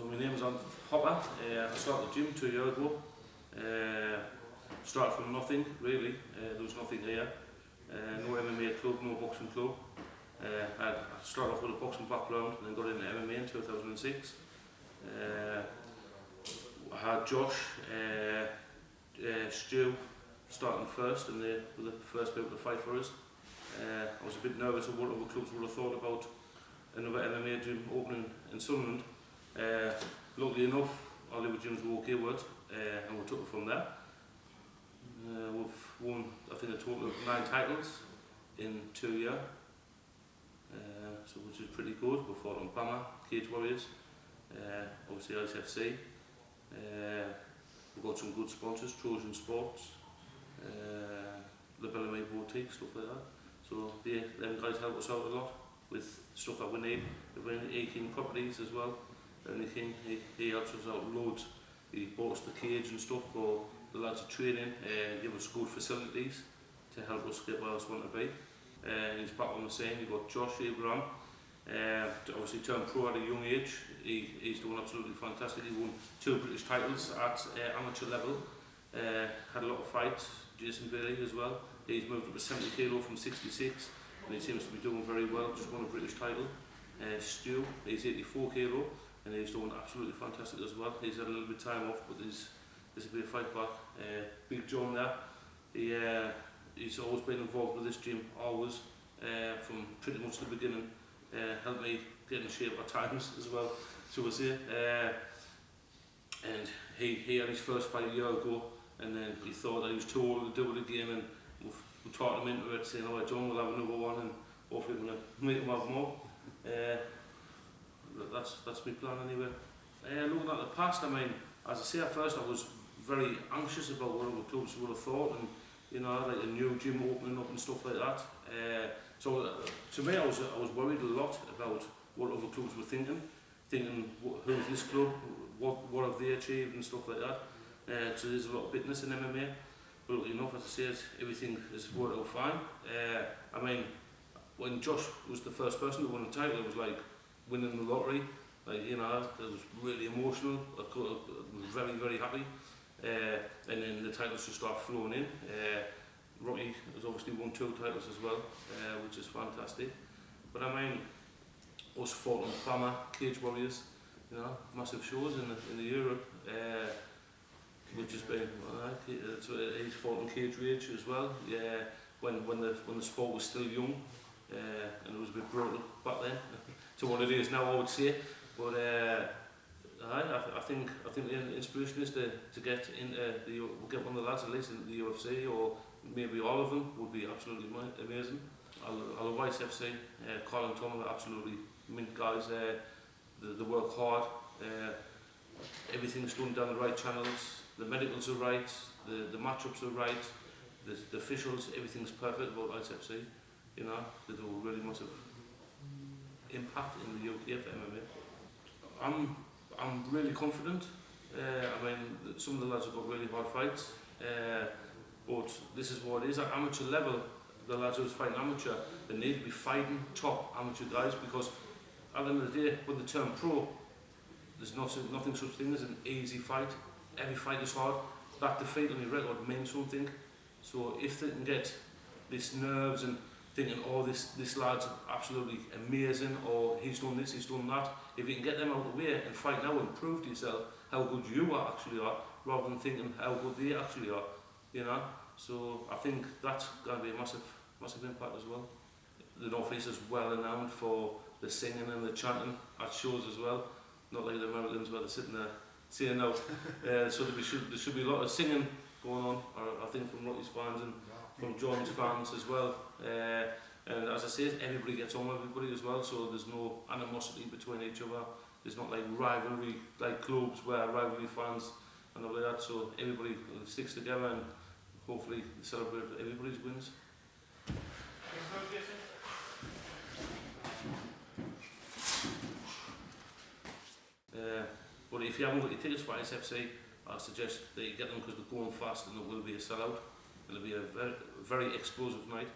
So my name is Anth Hopper. I started the gym 2 years ago. Started from nothing really. There was nothing here. No MMA club, no boxing club. I started off with a boxing background and then got into MMA in 2006. I had Josh, Stu starting first, and they were the first people to fight for us. I was a bit nervous of what other clubs would have thought about another MMA gym opening in Sunderland. Luckily enough, all the other gyms were okay with it, and we took it from there. We've won, I think, a total of 9 titles in 2 years, so which is pretty good. We fought on Bama, Cage Warriors, obviously ICFC. We've got some good sponsors, Trojan Sports, the Bellamy Boutique, stuff like that. So them guys help us out a lot with stuff that we need. We're in A-King Properties as well. Anything, he helps us out loads. He bought us the cage and stuff for the lads of training, give us good facilities to help us get where we want to be. He's back on the scene. You've got Josh Abraham, obviously turned pro at a young age. He's doing absolutely fantastic. He won 2 British titles at amateur level. Had a lot of fights. Jason Bailey as well. He's moved up to 70 kilo from 66, and he seems to be doing very well. Just won a British title. Stu, he's 84 kilo, and he's doing absolutely fantastic as well. He's had a little bit of time off, but this will be a fight back. Big John there. He's always been involved with this gym, always, from pretty much the beginning. Helped me get in shape at times as well, so we'll see. And he had his first fight a year ago, and then he thought that he was too old to do it again, and we talked him into it, saying, "Oh, John, we'll have another one, and hopefully we're going to make him have more." That's my plan anyway. Looking at the past, I mean, as I say, at first I was very anxious about what other clubs would have thought, and you know, like a new gym opening up and stuff like that. So to me, I was worried a lot about what other clubs were thinking who's this club, what have they achieved and stuff like that. So there's a lot of bitterness in MMA. But luckily enough, as I say, everything has worked out fine. I mean, when Josh was the first person to win the title, it was like winning the lottery. Like, you know, it was really emotional. I was very, very happy. And then the titles just start flowing in. Rocky has obviously won 2 titles as well, which is fantastic. But I mean, us fought on Bama, Cage Warriors, you know, massive shows in the Europe, which has been, he's fought on Cage Rage as well. When the sport was still young, and it was a bit brutal back then to what it is now, I would say. But I think the inspiration is to get into get one of the lads at least into the UFC, or maybe all of them would be absolutely amazing. Otherwise, FC, Carl and Tom are absolutely mint guys. They work hard. Everything's done down the right channels. The medicals are right. The matchups are right. The officials, everything's perfect about ICFC. You know, they do a really massive impact in the UK for MMA. I'm really confident. I mean, some of the lads have got really hard fights, but this is what it is. At amateur level, the lads who's fighting amateur, they need to be fighting top amateur guys, because at the end of the day, when they turn pro, there's nothing such thing as an easy fight. Every fight is hard. That defeat on your record means something. So if they can get this nerves and thinking, "Oh, this lad's absolutely amazing," or "He's done this, he's done that," if you can get them out of the way and fight now and prove to yourself how good you actually are, rather than thinking how good they actually are, you know. So I think that's going to be a massive impact as well. The North East is well renowned for the singing and the chanting at shows as well, not like the Americans where they're sitting there saying no. So there should be a lot of singing going on, I think, from Rocky's fans and from John's fans as well. And as I say, everybody gets on with everybody as well, so there's no animosity between each other. There's not like rivalry, like clubs where rivalry fans and all like that. So everybody sticks together and hopefully celebrate everybody's wins. But if you haven't got your tickets for ICFC, I suggest that you get them, because they're going fast and it will be a sellout. It'll be a very, very explosive night.